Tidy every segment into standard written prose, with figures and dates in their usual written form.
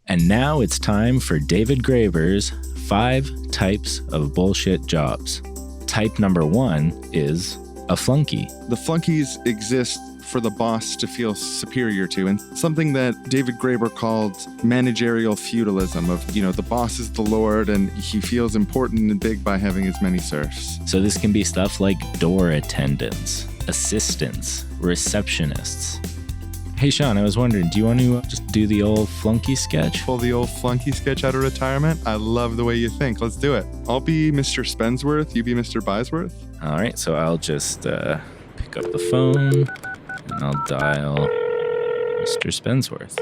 And now it's time for David Graeber's 5 types of bullshit jobs. Type number 1 is a flunky. The flunkies exist for the boss to feel superior to, and something that David Graeber called managerial feudalism of, the boss is the lord and he feels important and big by having as many serfs. So this can be stuff like door attendants, assistants, receptionists. Hey Sean, I was wondering, do you want to just do the old flunky sketch? Pull the old flunky sketch out of retirement? I love the way you think. Let's do it. I'll be Mr. Spensworth, you be Mr. Bysworth. All right, so I'll just pick up the phone and I'll dial Mr. Spensworth.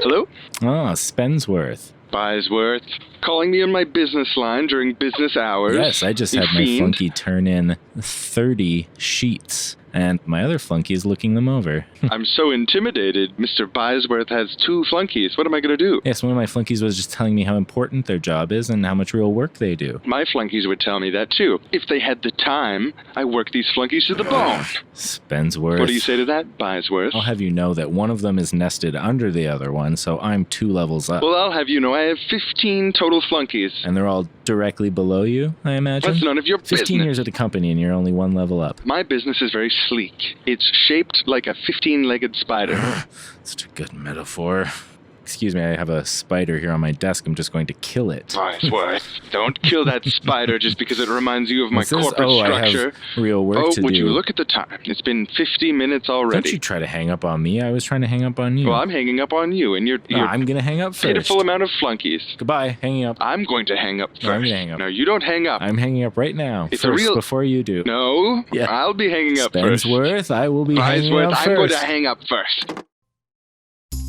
Hello? Ah, Spensworth. Bysworth. Calling me on my business line during business hours? Yes, I just had my flunky turn in 30 sheets, and my other flunky is looking them over. I'm so intimidated. Mr. Bysworth has 2 flunkies. What am I going to do? Yes, one of my flunkies was just telling me how important their job is and how much real work they do. My flunkies would tell me that too. If they had the time, I work these flunkies to the bone. Spensworth. What do you say to that, Bysworth? I'll have you know that one of them is nested under the other one, so I'm 2 levels up. Well, I'll have you know I have 15 total flunkies. And they're all directly below you, I imagine? That's none of your 15 business. years at the company and you're only 1 level up. My business is very sleek. It's shaped like a 15-legged spider. Such a good metaphor. Excuse me, I have a spider here on my desk. I'm just going to kill it. Bysworth, don't kill that spider just because it reminds you of my corporate structure. I have real work to do. Would you look at the time? It's been 50 minutes already. Don't you try to hang up on me. I was trying to hang up on you. Well, I'm hanging up on you, and you're I'm going to hang up first. Pitiful amount of flunkies. Goodbye, hanging up. I'm going to hang up first. No, I'm going to hang up. No, you don't hang up. I'm hanging up right now. It's first, a real... before you do. No, yeah. I'll be hanging up first. Spensworth, I will be hanging up first. I'm going to hang up first.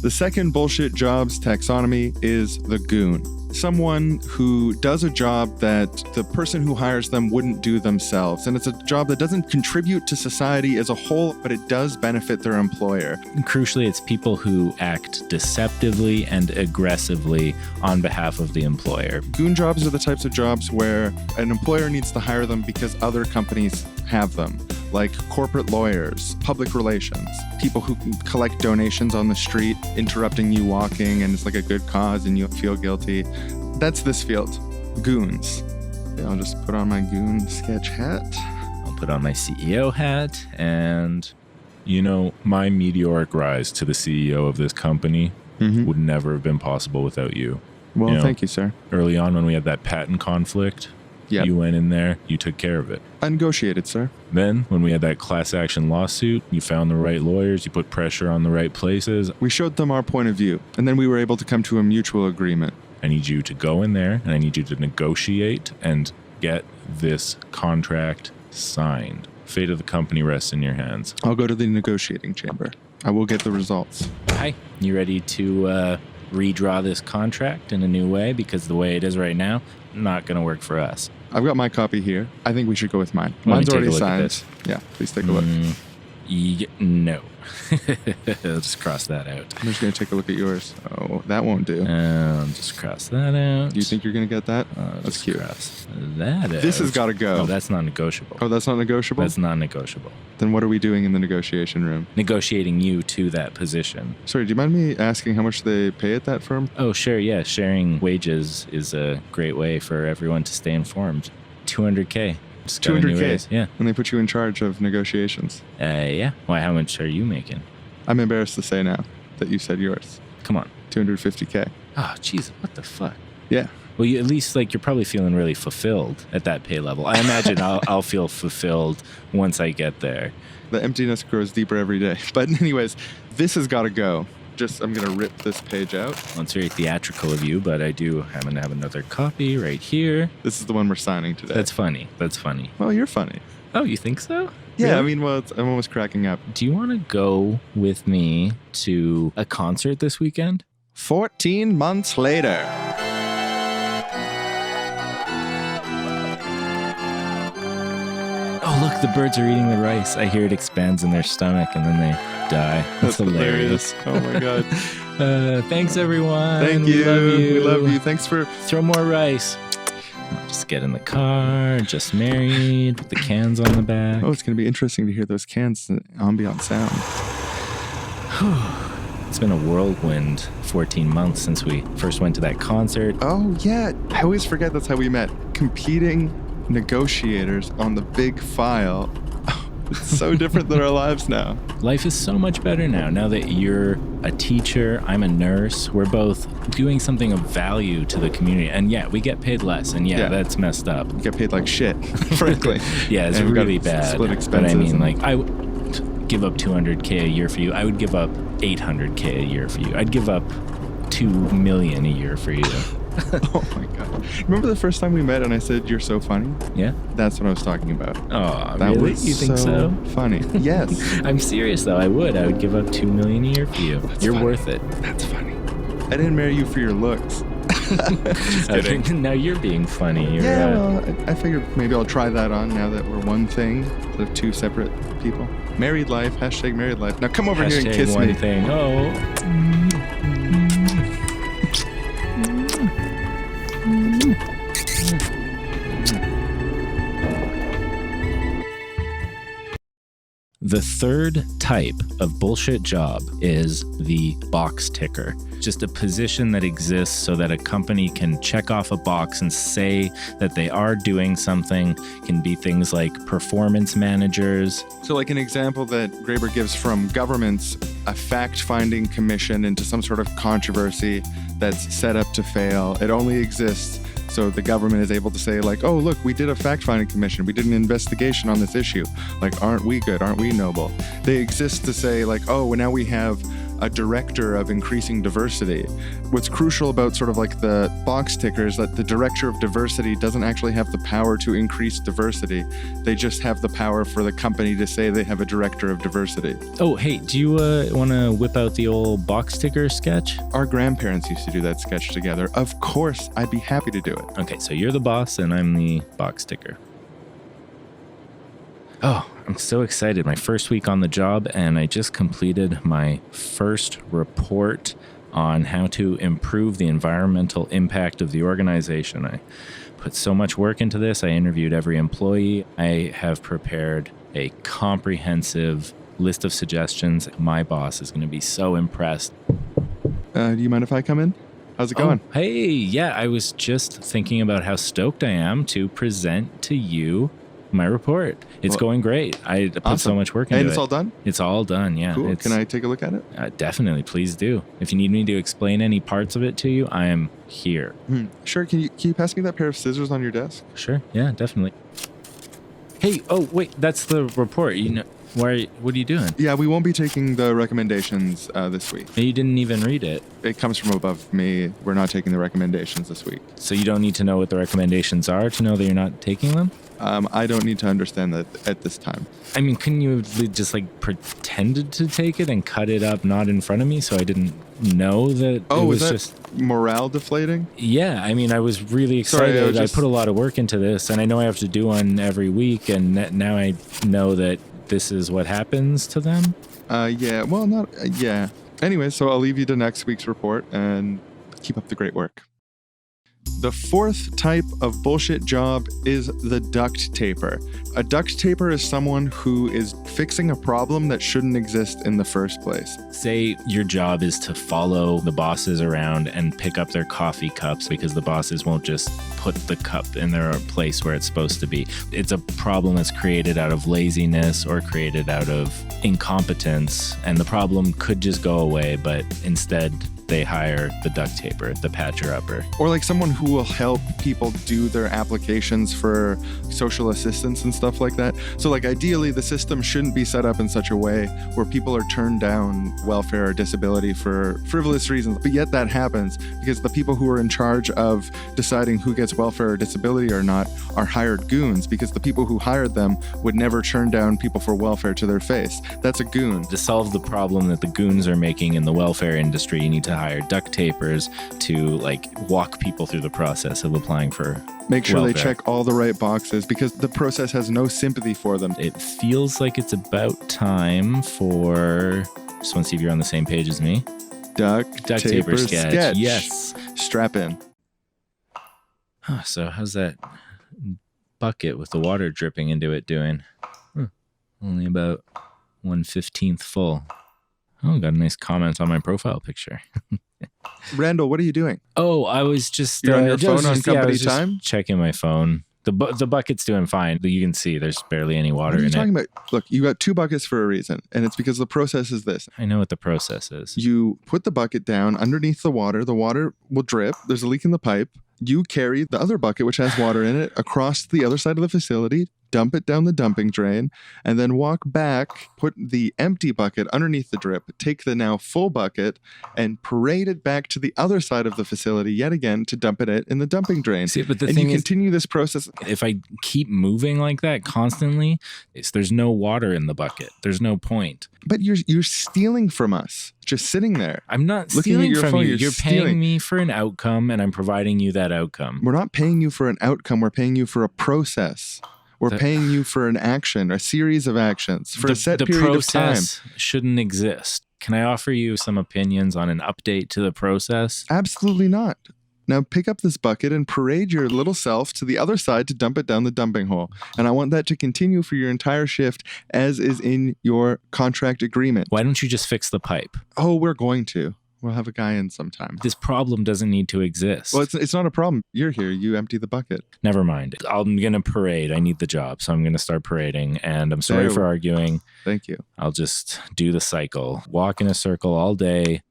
The second bullshit jobs taxonomy is the goon. Someone who does a job that the person who hires them wouldn't do themselves. And it's a job that doesn't contribute to society as a whole, but it does benefit their employer. And crucially, it's people who act deceptively and aggressively on behalf of the employer. Goon jobs are the types of jobs where an employer needs to hire them because other companies have them, like corporate lawyers, public relations, people who can collect donations on the street, interrupting you walking, and it's like a good cause and you feel guilty. That's this field, goons. I'll just put on my goon sketch hat. I'll put on my CEO hat, and my meteoric rise to the CEO of this company would never have been possible without you. Well, thank you, sir. Early on when we had that patent conflict, you went in there, you took care of it. I negotiated, sir. Then, when we had that class action lawsuit, you found the right lawyers, you put pressure on the right places. We showed them our point of view, and then we were able to come to a mutual agreement. I need you to go in there, and I need you to negotiate and get this contract signed. Fate of the company rests in your hands. I'll go to the negotiating chamber. I will get the results. Hi, you ready to redraw this contract in a new way? Because the way it is right now, not going to work for us. I've got my copy here. I think we should go with mine. Mine's already signed. Yeah, please take a look. No. I'll just cross that out. I'm just going to take a look at yours. Oh, that won't do. Just cross that out. Do you think you're going to get that? That's cute. Cross that out. This has got to go. No, that's not negotiable. Oh, that's not negotiable? That's not negotiable. Then what are we doing in the negotiation room? Negotiating you to that position. Sorry, do you mind me asking how much they pay at that firm? Oh, sure, yeah. Sharing wages is a great way for everyone to stay informed. $200K. $200K? Yeah. And they put you in charge of negotiations? Yeah. Why, how much are you making? I'm embarrassed to say now that you said yours. Come on. $250K. Oh, jeez, what the fuck? Yeah. Well, you, at least, you're probably feeling really fulfilled at that pay level. I imagine I'll feel fulfilled once I get there. The emptiness grows deeper every day. But anyways, this has got to go. I'm going to rip this page out. Well, it's very theatrical of you, but I do happen to have another copy right here. This is the one we're signing today. That's funny. Well, you're funny. Oh, you think so? Yeah, Really? I mean, I'm almost cracking up. Do you want to go with me to a concert this weekend? 14 months later. Oh, look, the birds are eating the rice. I hear it expands in their stomach and then they die. That's hilarious. Oh my God. Thanks, everyone. Thank you. We love you. Thanks for... Throw more rice. I'll just get in the car, just married, with the cans on the back. Oh, it's going to be interesting to hear those cans, ambient sound. It's been a whirlwind 14 months since we first went to that concert. Oh, yeah. I always forget that's how we met. Competing negotiators on the big file. It's so different than our lives now. Life is so much better now that you're a teacher, I'm a nurse. We're both doing something of value to the community. And yeah, we get paid less. And yeah. That's messed up. We get paid like shit, frankly. Yeah, it's and really bad. Split expenses. But I mean, like, I would give up $200K a year for you. I would give up $800K a year for you. I'd give up $2 million a year for you. Oh my God. Remember the first time we met and I said, you're so funny? Yeah. That's what I was talking about. Oh, that really? Was you think so? Funny. Yes. I'm serious though. I would give up $2 million a year for you. You're funny. Worth it. That's funny. I didn't marry you for your looks. Just kidding. Now you're being funny. Well, I figured maybe I'll try that on now that we're one thing instead of two separate people. Married life, # married life. Now come over here and kiss one me. Thing. Oh. The third type of bullshit job is the box ticker. Just a position that exists so that a company can check off a box and say that they are doing something. Can be things like performance managers. So like an example that Graeber gives from governments, a fact-finding commission into some sort of controversy that's set up to fail. It only exists so the government is able to say like, oh, look, we did a fact-finding commission. We did an investigation on this issue. Like, aren't we good? Aren't we noble? They exist to say like, oh, well, now we have a director of increasing diversity. What's crucial about sort of like the box ticker is that the director of diversity doesn't actually have the power to increase diversity. They just have the power for the company to say they have a director of diversity. Oh, hey, do you want to whip out the old box ticker sketch? Our grandparents used to do that sketch together. Of course, I'd be happy to do it. Okay, so you're the boss and I'm the box ticker. Oh, I'm so excited. My first week on the job, and I just completed my first report on how to improve the environmental impact of the organization. I put so much work into this. I interviewed every employee. I have prepared a comprehensive list of suggestions. My boss is going to be so impressed. Do you mind if I come in? How's it going? Oh, hey, yeah, I was just thinking about how stoked I am to present to you my report. It's going great. I put so much work into it. And it's all done? It's all done, yeah. Cool. Can I take a look at it? Definitely, please do. If you need me to explain any parts of it to you, I am here. Sure. Can you pass me that pair of scissors on your desk? Sure, yeah, definitely. Hey, oh, wait, that's the report. You know, what are you doing? Yeah, we won't be taking the recommendations this week. You didn't even read it. It comes from above me. We're not taking the recommendations this week. So you don't need to know what the recommendations are to know that you're not taking them? I don't need to understand that at this time. I mean, couldn't you have just like pretended to take it and cut it up not in front of me so I didn't know that it was that just morale deflating? Yeah, I mean, I was really excited. Sorry, I put a lot of work into this, and I know I have to do one every week, and now I know that this is what happens to them. Yeah, well, not, yeah. Anyway, so I'll leave you to next week's report, and keep up the great work. The fourth type of bullshit job is the duct taper. A duct taper is someone who is fixing a problem that shouldn't exist in the first place. Say your job is to follow the bosses around and pick up their coffee cups because the bosses won't just put the cup in their place where it's supposed to be. It's a problem that's created out of laziness or created out of incompetence, and the problem could just go away, but instead they hire the duct taper, the patcher-upper. Or like someone who will help people do their applications for social assistance and stuff like that. So like ideally the system shouldn't be set up in such a way where people are turned down welfare or disability for frivolous reasons. But yet that happens because the people who are in charge of deciding who gets welfare or disability or not are hired goons, because the people who hired them would never turn down people for welfare to their face. That's a goon. To solve the problem that the goons are making in the welfare industry, you need to hire duct tapers to like walk people through the process of applying for Make sure welfare. They check all the right boxes because the process has no sympathy for them. It feels like it's about time for, just want to see if you're on the same page as me. Duct Taper sketch. Yes. Strap in. So how's that bucket with the water dripping into it doing? Only about 1/15 full. Oh, got a nice comment on my profile picture. Randall, what are you doing? Oh, I was just You're on your phone on I company was just time? checking my phone. The bucket's doing fine. You can see there's barely any water What are you in talking it. about? Look, you got 2 buckets for a reason, and it's because the process is this. I know what the process is. You put the bucket down underneath the water will drip, there's a leak in the pipe. You carry the other bucket, which has water in it, across the other side of the facility, dump it down the dumping drain, and then walk back, put the empty bucket underneath the drip, take the now full bucket, and parade it back to the other side of the facility yet again to dump it in the dumping drain. See, but the and thing you is, continue this process. if I keep moving like that constantly, there's no water in the bucket. There's no point. But you're stealing from us, just sitting there. I'm not Looking at stealing your from phone, you. you're Paying stealing. me for an outcome, and I'm providing you that outcome. We're not paying you for an outcome. We're paying you for a process. We're paying you for an action, a series of actions for a set period of time. The process shouldn't exist. Can I offer you some opinions on an update to the process? Absolutely not. Now pick up this bucket and parade your little self to the other side to dump it down the dumping hole. And I want that to continue for your entire shift as is in your contract agreement. Why don't you just fix the pipe? Oh, we're going to. We'll have a guy in sometime. This problem doesn't need to exist. Well, it's not a problem. You're here. You empty the bucket. Never mind. I'm going to parade. I need the job, so I'm going to start parading. And I'm sorry for arguing. Thank you. I'll just do the cycle. Walk in a circle all day.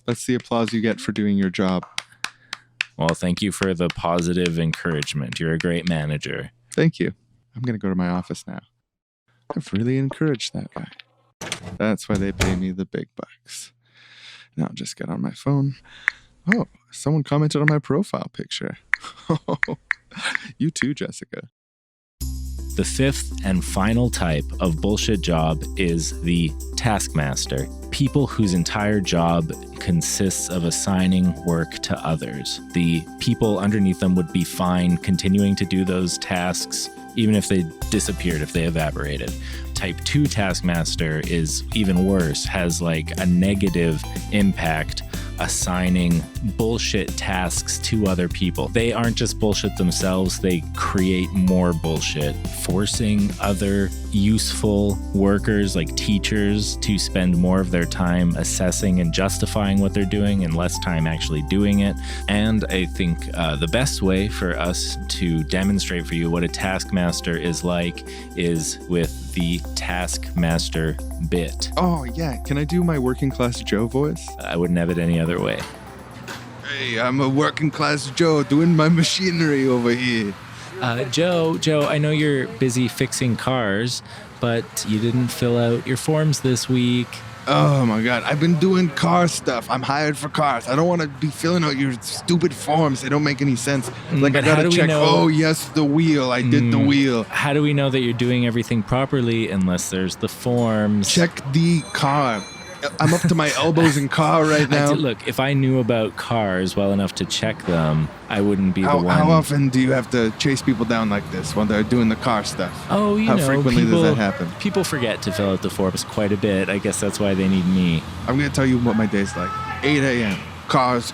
That's the applause you get for doing your job. Well, thank you for the positive encouragement. You're a great manager. Thank you. I'm going to go to my office now. I've really encouraged that guy. That's why they pay me the big bucks. Now I'll just get on my phone. Oh, someone commented on my profile picture. You too, Jessica. The fifth and final type of bullshit job is the taskmaster. People whose entire job consists of assigning work to others. The people underneath them would be fine continuing to do those tasks even if they disappeared, if they evaporated. Type 2 taskmaster is even worse, has like a negative impact, assigning bullshit tasks to other people. They aren't just bullshit themselves, they create more bullshit, forcing other useful workers like teachers to spend more of their time assessing and justifying what they're doing and less time actually doing it. And I think the best way for us to demonstrate for you what a taskmaster is like is with the taskmaster bit. Oh, yeah. Can I do my working class Joe voice? I wouldn't have it any other way. Hey, I'm a working class Joe doing my machinery over here. Joe, I know you're busy fixing cars, but you didn't fill out your forms this week. Oh my God, I've been doing car stuff. I'm hired for cars. I don't want to be filling out your stupid forms. They don't make any sense. Like, But I how gotta do we check, know- oh yes, the wheel. I did the wheel. How do we know that you're doing everything properly unless there's the forms? Check the car. I'm up to my elbows in car right now. Look, if I knew about cars well enough to check them, I wouldn't be the one. How often do you have to chase people down like this when they're doing the car stuff? Oh, How frequently does that happen? People forget to fill out the forms quite a bit. I guess that's why they need me. I'm going to tell you what my day's like. 8 a.m. Cars.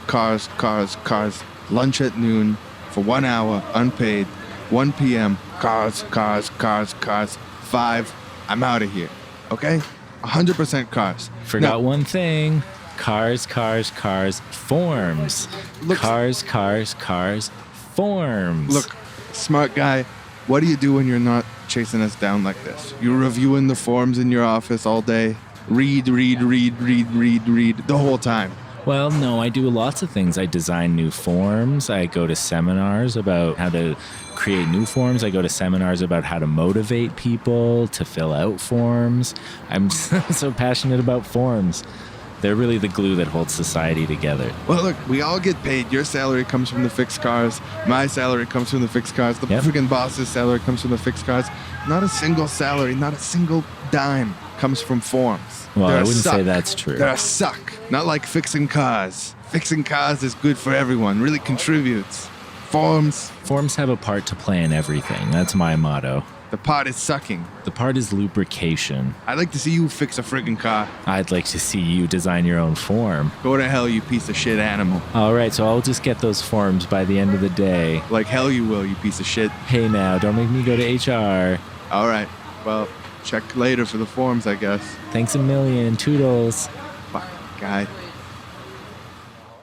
Lunch at noon for 1 hour, unpaid. 1 p.m. Cars. 5. I'm out of here. Okay? 100% cars. Forgot Now, one thing. Cars, forms. Look- Cars, forms. Look, smart guy, what do you do when you're not chasing us down like this? You're reviewing the forms in your office all day. Read the whole time. Well, no, I do lots of things. I design new forms. I go to seminars about how to create new forms. I go to seminars about how to motivate people to fill out forms. I'm so passionate about forms. They're really the glue that holds society together. Well, look, we all get paid. Your salary comes from the fixed cars. My salary comes from the fixed cars. The Yep. freaking boss's salary comes from the fixed cars. Not a single salary, not a single dime comes from forms. Well, They're I a wouldn't say suck. that's true. They're a suck. Not like fixing cars. Fixing cars is good for everyone, really contributes. Forms, Forms have a part to play in everything. That's my motto. the part is sucking. The part is lubrication. I'd like to see you fix a friggin' car. I'd like to see you design your own form. Go to hell, you piece of shit animal. All right, so I'll just get those forms by the end of the day. Like hell you will, you piece of shit. Hey now, don't make me go to HR. All right, well, Check later for the forms, I guess. Thanks a million. Toodles. Fuck, guy.